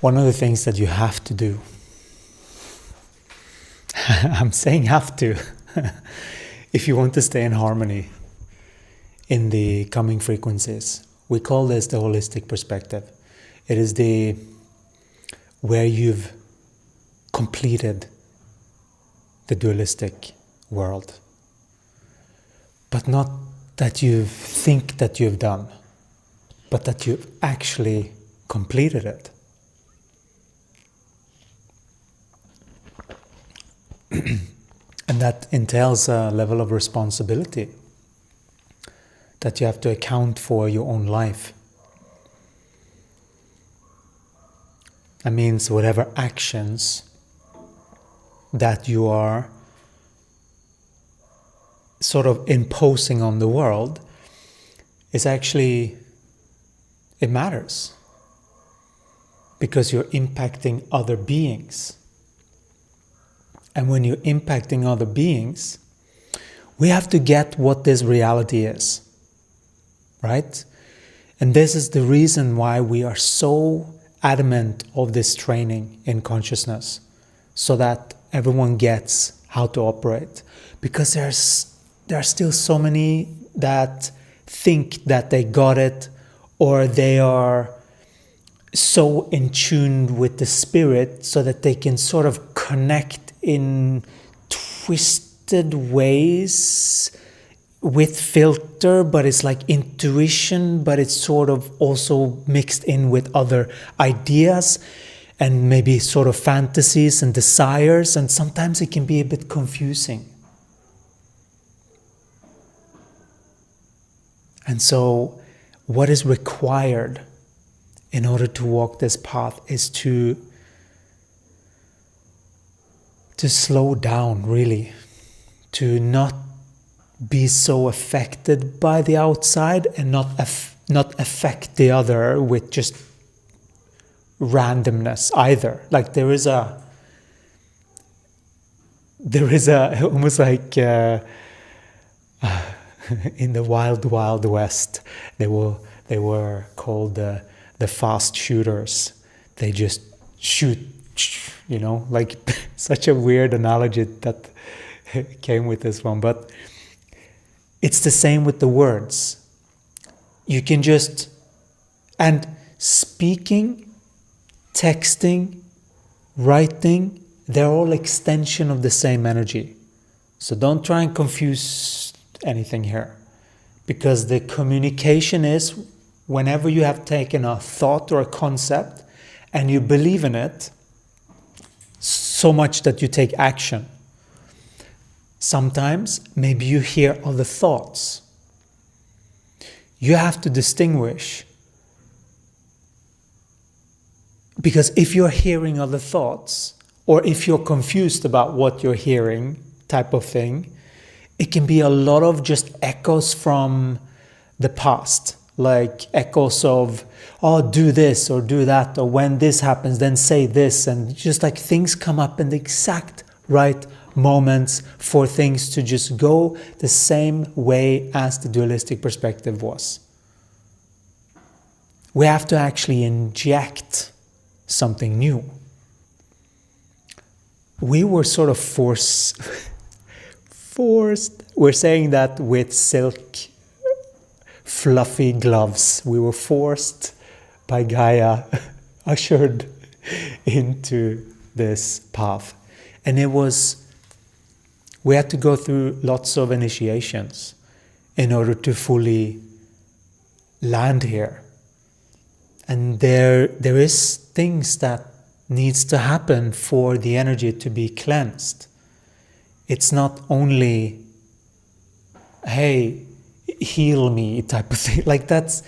One of the things that you have to do, I'm saying have to, if you want to stay in harmony in the coming frequencies, we call this the holistic perspective. It is where you've completed the dualistic world, but not that you think that you've done, but that you've actually completed it. And that entails a level of responsibility, that you have to account for your own life. That means whatever actions that you are sort of imposing on the world is actually, it matters, because you're impacting other beings. And when you're impacting other beings, we have to get what this reality is, right? And this is the reason why we are so adamant of this training in consciousness, so that everyone gets how to operate. Because there are still so many that think that they got it, or they are so in tune with the spirit so that they can sort of connect in twisted ways with filter, but it's like intuition, but it's sort of also mixed in with other ideas and maybe sort of fantasies and desires, and sometimes it can be a bit confusing. And so what is required in order to walk this path is to slow down, really, to not be so affected by the outside and not affect the other with just randomness either. Like there is a almost like in the wild west, they were called the fast shooters. They just shoot, like such a weird analogy that came with this one. But it's the same with the words. You can and speaking, texting, writing, they're all extension of the same energy. So don't try and confuse anything here. Because the communication is whenever you have taken a thought or a concept and you believe in it so much that you take action. Sometimes maybe you hear other thoughts. You have to distinguish. Because if you're hearing other thoughts, or if you're confused about what you're hearing, type of thing, it can be a lot of just echoes from the past. Like echoes of, oh, do this or do that, or when this happens, then say this. And just like things come up in the exact right moments for things to just go the same way as the dualistic perspective was. We have to actually inject something new. We were sort of forced. We're saying that with silk, fluffy gloves. We were forced by Gaia, ushered into this path. And we had to go through lots of initiations in order to fully land here. And there is things that needs to happen for the energy to be cleansed. It's not only, hey, heal me type of thing. Like that's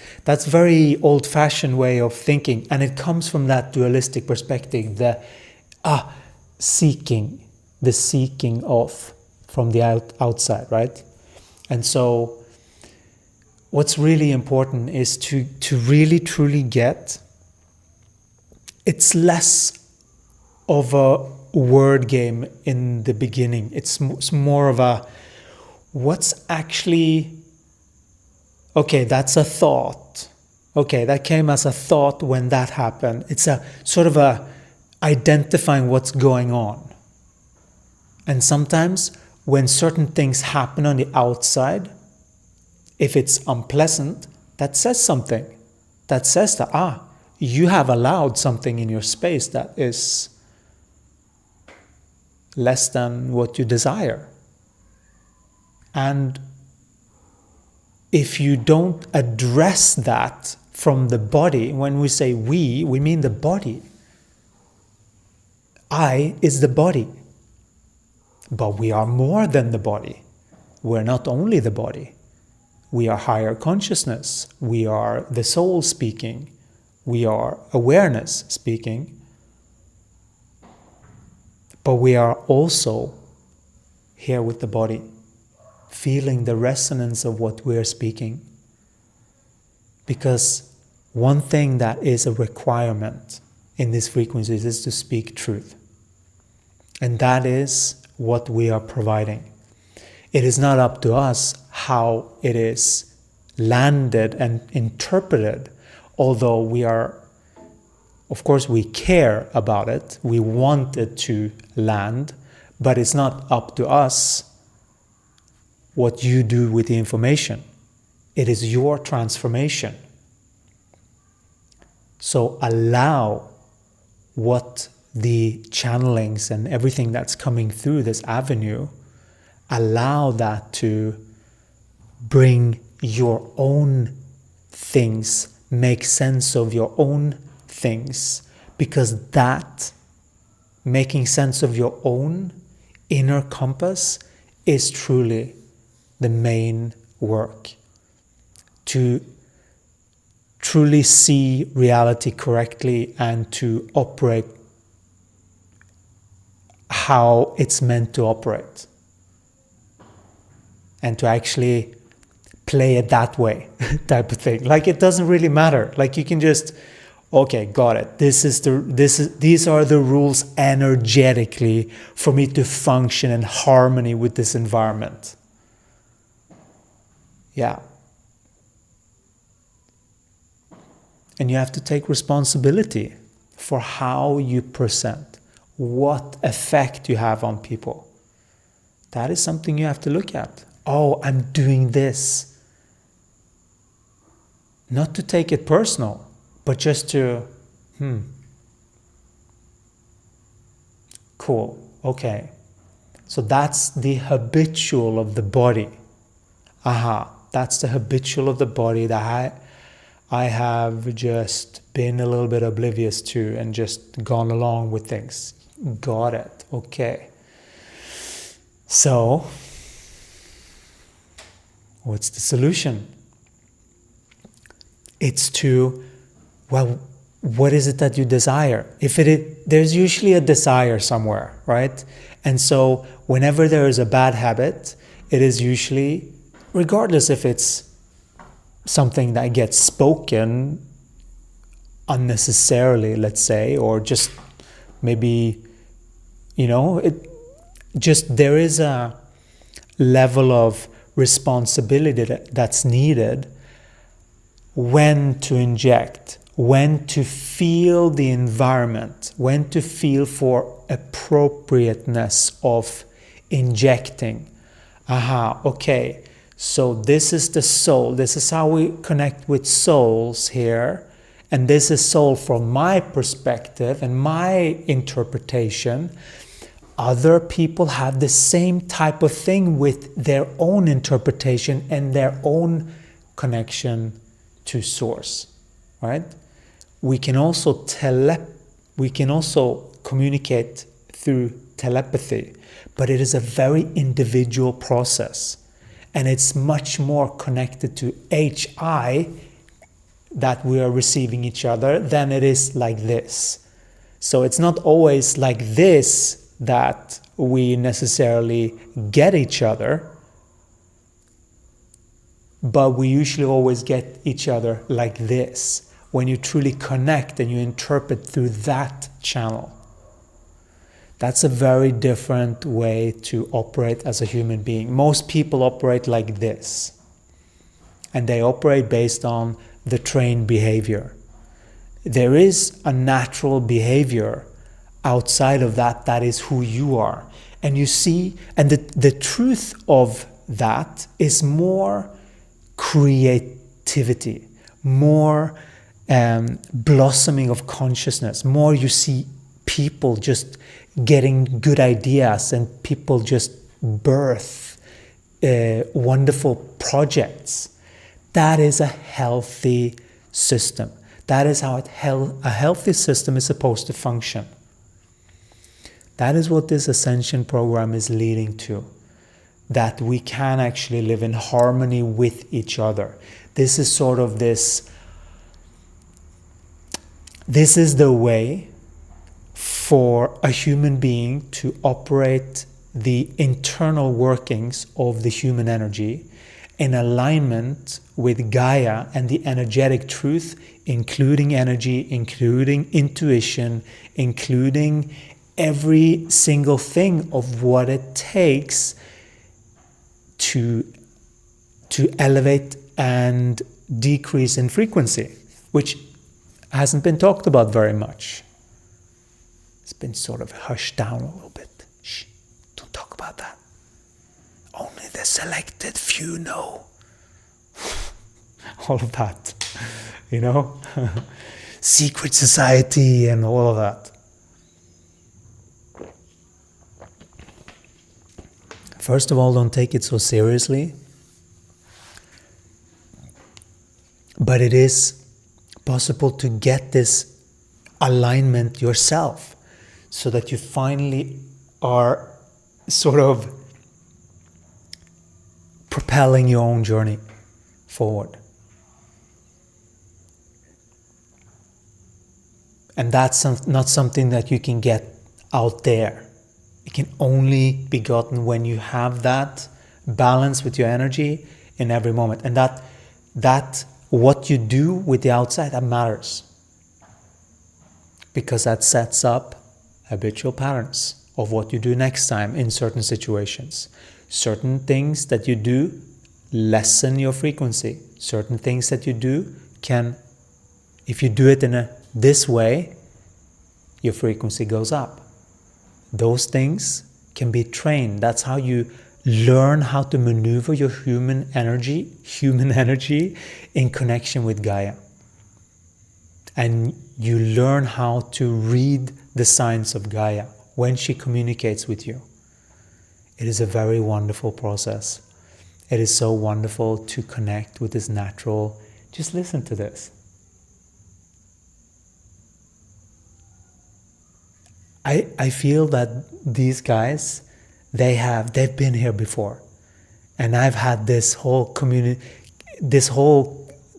very old-fashioned way of thinking, and it comes from that dualistic perspective, the seeking of from the outside, right? And so what's really important is to really truly get, it's less of a word game in the beginning. It's more of a, what's actually, okay, that's a thought. Okay, that came as a thought when that happened. It's a sort of a identifying what's going on. And sometimes when certain things happen on the outside, if it's unpleasant, that says something. That says that, you have allowed something in your space that is less than what you desire. And if you don't address that from the body, when we say we mean the body. I is the body. But we are more than the body. We're not only the body. We are higher consciousness. We are the soul speaking. We are awareness speaking. But we are also here with the body, feeling the resonance of what we're speaking. Because one thing that is a requirement in these frequencies is to speak truth. And that is what we are providing. It is not up to us how it is landed and interpreted, although we are, of course, we care about it. We want it to land, but it's not up to us what you do with the information. It is your transformation. So allow what the channelings and everything that's coming through this avenue, allow that to bring your own things, make sense of your own things, because that making sense of your own inner compass is truly the main work. To truly see reality correctly and to operate how it's meant to operate. And to actually play it that way, type of thing. Like it doesn't really matter. Like you can just, okay, got it. These are the rules energetically for me to function in harmony with this environment. Yeah. And you have to take responsibility for how you present, what effect you have on people. That is something you have to look at. Oh, I'm doing this. Not to take it personal, but just to, cool, okay. So that's the habitual of the body. That's the habitual of the body that I have just been a little bit oblivious to and just gone along with things. Got it, okay. So, what's the solution? It's to, well, what is it that you desire? There's usually a desire somewhere, right? And so whenever there is a bad habit, it is usually, regardless if it's something that gets spoken unnecessarily, let's say, or just maybe, there is a level of responsibility that's needed when to inject, when to feel the environment, when to feel for appropriateness of injecting. Okay, so this is the soul. This is how we connect with souls here. And this is soul from my perspective and my interpretation. Other people have the same type of thing with their own interpretation and their own connection to source, right? We can also communicate through telepathy, but it is a very individual process, and it's much more connected to HI that we are receiving each other than it is like this. So it's not always like this that we necessarily get each other, but we usually always get each other like this, when you truly connect and you interpret through that channel. That's a very different way to operate as a human being. Most people operate like this, and they operate based on the trained behavior. There is a natural behavior outside of that, that is who you are. And you see, and the truth of that is more creativity, more blossoming of consciousness, more you see people just getting good ideas and people just birth wonderful projects. That is a healthy system. That is how a healthy system is supposed to function. That is what this ascension program is leading to. That we can actually live in harmony with each other. This is sort of this is the way for a human being to operate the internal workings of the human energy in alignment with Gaia and the energetic truth, including energy, including intuition, including every single thing of what it takes to elevate and decrease in frequency, which hasn't been talked about very much. It's been sort of hushed down a little bit. Shh, don't talk about that. Only the selected few know. All of that, you know? Secret society and all of that. First of all, don't take it so seriously. But it is possible to get this alignment yourself so that you finally are sort of propelling your own journey forward. And that's not something that you can get out there. It can only be gotten when you have that balance with your energy in every moment. And that what you do with the outside, that matters. Because that sets up habitual patterns of what you do next time in certain situations. Certain things that you do lessen your frequency. Certain things that you do can, if you do it in this way, your frequency goes up. Those things can be trained. That's how you learn how to maneuver your human energy in connection with Gaia. And you learn how to read the signs of Gaia when she communicates with you. It is a very wonderful process. It is so wonderful to connect with this natural. Just listen to this. I feel that these guys, they've been here before, and I've had this whole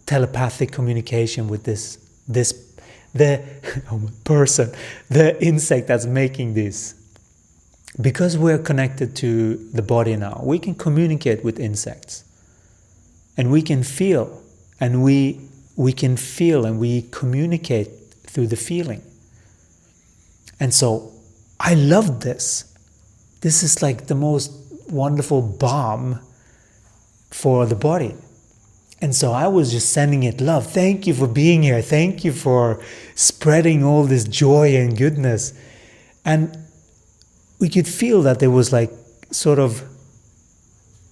telepathic communication with the insect that's making this. Because we're connected to the body now, we can communicate with insects, and we can feel, and we communicate through the feeling. And so I loved this. This is like the most wonderful balm for the body. And so I was just sending it love. Thank you for being here. Thank you for spreading all this joy and goodness. And we could feel that there was like sort of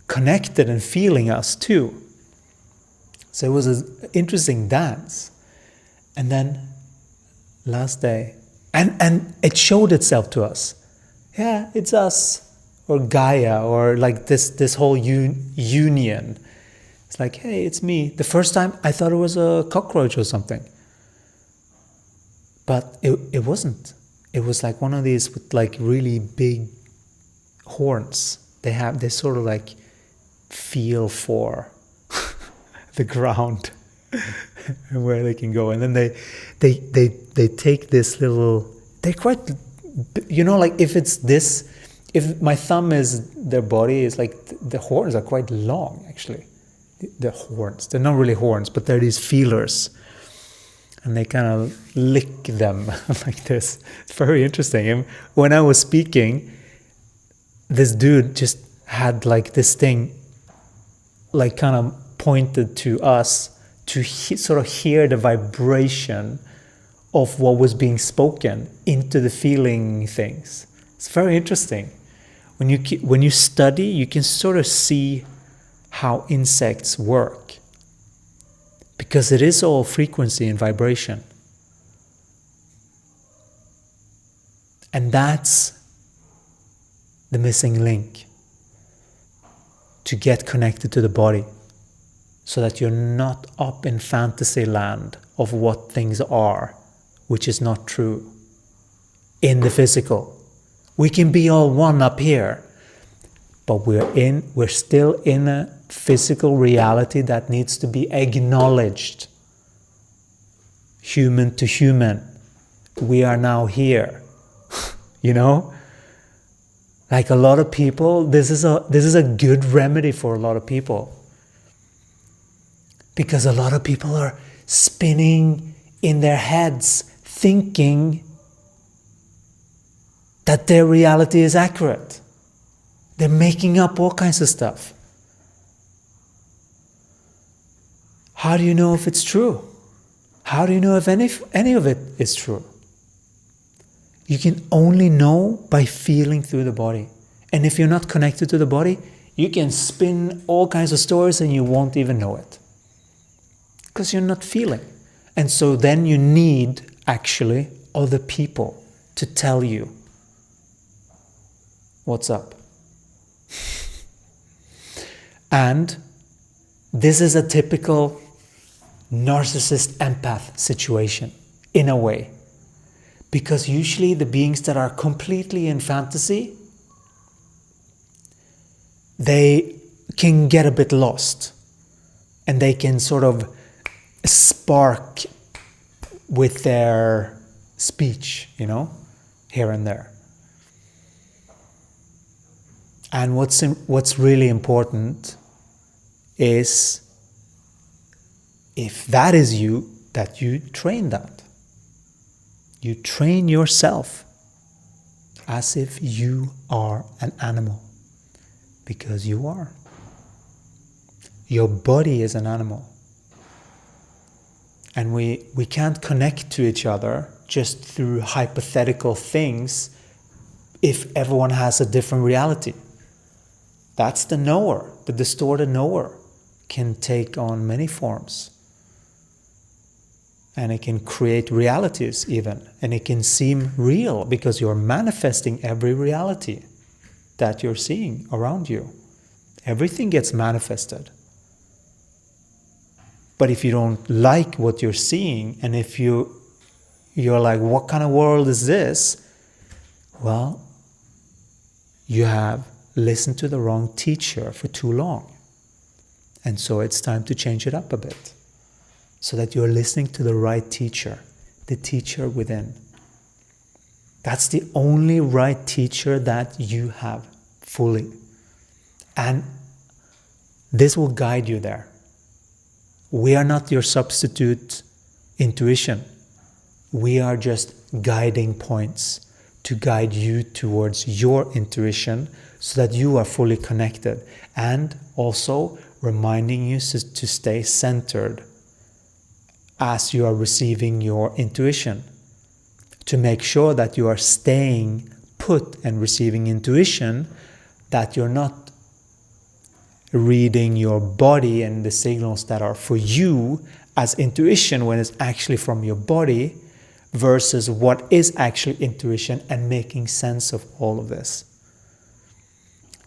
connected and feeling us too. So it was an interesting dance. And then last day, and it showed itself to us. Yeah, it's us, or Gaia, or like this whole union. It's like, hey, it's me. The first time I thought it was a cockroach or something. But it wasn't. It was like one of these with like really big horns. They sort of like feel for the ground and where they can go. And then they take this little, they're quite, you know, like if my thumb is their body, is like the horns are quite long actually. The horns, they're not really horns, but they're these feelers. And they kind of lick them like this. It's very interesting. And when I was speaking, this dude just had like this thing, like kind of pointed to us to sort of hear the vibration of what was being spoken into the feeling things. It's very interesting. When you study, you can sort of see how insects work, because it is all frequency and vibration. And that's the missing link to get connected to the body, so that you're not up in fantasy land of what things are, which is not true, in the physical. We can be all one up here, but we're still in a physical reality that needs to be acknowledged. Human to human. We are now here. You know? Like a lot of people, this is a good remedy for a lot of people. Because a lot of people are spinning in their heads, thinking that their reality is accurate. They're making up all kinds of stuff. How do you know if it's true? How do you know if any of it is true? You can only know by feeling through the body. And if you're not connected to the body, you can spin all kinds of stories and you won't even know it. Because you're not feeling. And so then you need actually other people to tell you what's up. And this is a typical narcissist empath situation, in a way. Because usually the beings that are completely in fantasy, they can get a bit lost. And they can sort of spark with their speech, here and there. And what's really important is, if that is you, that you train that. You train yourself as if you are an animal, because you are. Your body is an animal. And we can't connect to each other just through hypothetical things if everyone has a different reality. That's the knower. The distorted knower can take on many forms. And it can create realities even. And it can seem real because you're manifesting every reality that you're seeing around you. Everything gets manifested. But if you don't like what you're seeing, and if you're like, what kind of world is this? Well, you have listened to the wrong teacher for too long. And so it's time to change it up a bit, so that you're listening to the right teacher, the teacher within. That's the only right teacher that you have fully. And this will guide you there. We are not your substitute intuition. We are just guiding points to guide you towards your intuition, so that you are fully connected, and also reminding you to stay centered as you are receiving your intuition, to make sure that you are staying put and receiving intuition, that you're not reading your body and the signals that are for you as intuition when it's actually from your body, versus what is actually intuition, and making sense of all of this.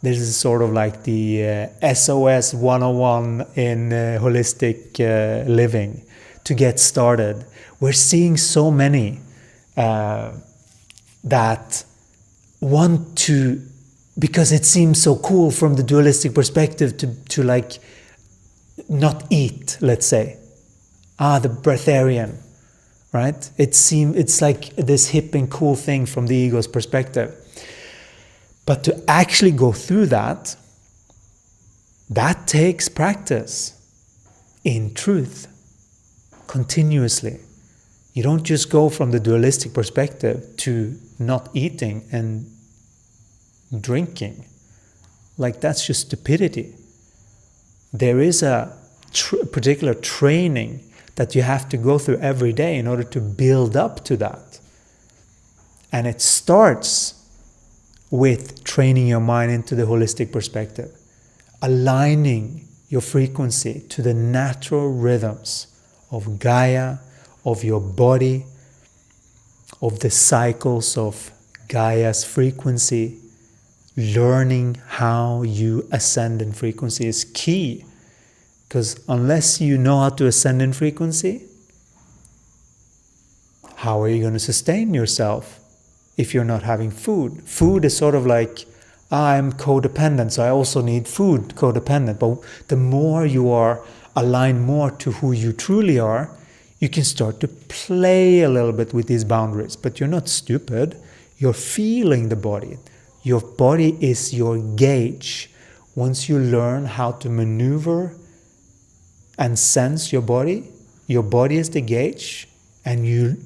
This is sort of like the SOS 101 in holistic living. To get started, we're seeing so many that want to, because it seems so cool from the dualistic perspective to like not eat, let's say. The breatharian, right? It's like this hip and cool thing from the ego's perspective. But to actually go through that takes practice in truth, continuously. You don't just go from the dualistic perspective to not eating and drinking. Like, that's just stupidity. There is a particular training that you have to go through every day in order to build up to that. And it starts with training your mind into the holistic perspective, aligning your frequency to the natural rhythms of Gaia, of your body, of the cycles of Gaia's frequency. Learning how you ascend in frequency is key, because unless you know how to ascend in frequency, how are you going to sustain yourself if you're not having food? Food is sort of like, I'm codependent, so I also need food, codependent. But the more you are aligned more to who you truly are, you can start to play a little bit with these boundaries. But you're not stupid. You're feeling the body. Your body is your gauge. Once you learn how to maneuver and sense your body is the gauge, and you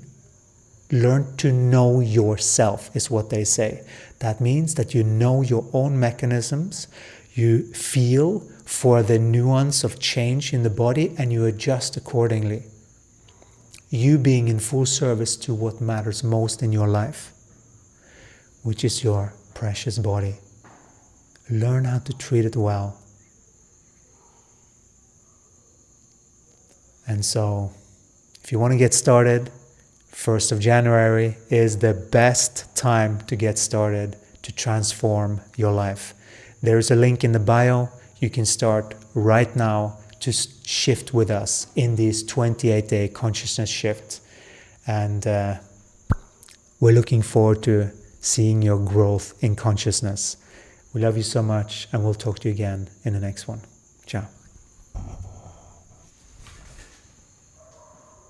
learn to know yourself, is what they say. That means that you know your own mechanisms, you feel for the nuance of change in the body, and you adjust accordingly. You being in full service to what matters most in your life, which is your precious body. Learn how to treat it well. And so, if you want to get started, 1st of January is the best time to get started to transform your life. There's a link in the bio. You can start right now to shift with us in these 28-day consciousness shifts. And we're looking forward to seeing your growth in consciousness. We love you so much, and we'll talk to you again in the next one. Ciao.